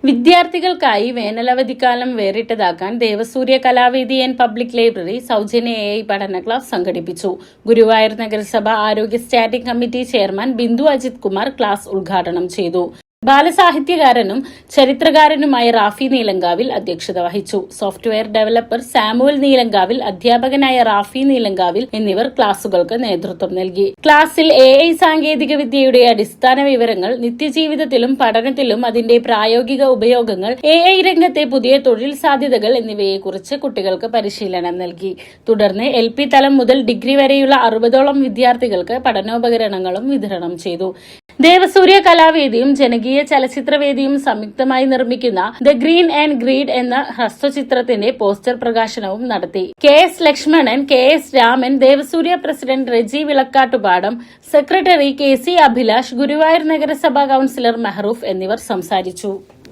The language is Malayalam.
വിദ്യാർത്ഥികൾക്കായി വേനലവധിക്കാലം വേറിട്ടതാക്കാൻ Devasurya Kalavedi and public library സൗജന്യ AI പഠന ക്ലാസ് സംഘടിപ്പിച്ചു. ഗുരുവായൂർ നഗരസഭ ആരോഗ്യ standing committee chairman Bindu Ajith Kumar class ഉദ്ഘാടനം ചെയ്തു. ബാലസാഹിത്യകാരനും ചരിത്രകാരനുമായ റാഫി നീലങ്കാവിൽ അധ്യക്ഷത വഹിച്ചു. സോഫ്റ്റ്വെയർ ഡെവലപ്പർ സാമുവൽ നീലങ്കാവിൽ, അധ്യാപകനായ റാഫി നീലങ്കാവിൽ എന്നിവർ ക്ലാസുകൾക്ക് നേതൃത്വം നൽകി. ക്ലാസ്സിൽ AI സാങ്കേതിക വിദ്യയുടെ അടിസ്ഥാന വിവരങ്ങൾ, നിത്യജീവിതത്തിലും പഠനത്തിലും അതിന്റെ പ്രായോഗിക ഉപയോഗങ്ങൾ, AI രംഗത്തെ പുതിയ തൊഴിൽ സാധ്യതകൾ എന്നിവയെക്കുറിച്ച് കുട്ടികൾക്ക് പരിശീലനം നൽകി. തുടർന്ന് LP തലം മുതൽ ഡിഗ്രി വരെയുള്ള 60ഓളം വിദ്യാർത്ഥികൾക്ക് പഠനോപകരണങ്ങളും വിതരണം ചെയ്തു. ദേവസൂര്യ കലാവേദിയും ജനകീയ ചലച്ചിത്രവേദിയും സംയുക്തമായി നിർമ്മിക്കുന്ന ദ ഗ്രീൻ ആൻഡ് ഗ്രീഡ് എന്ന ഹ്രസ്വചിത്രത്തിന്റെ പോസ്റ്റർ പ്രകാശനവും നടത്തി. KS Lakshmanan, KS Raman, Devasurya president Reji Vilakkattupadam, secretary KC Abhilash, Guruvayur നഗരസഭാ കൌൺസിലർ മെഹറൂഫ് എന്നിവർ സംസാരിച്ചു.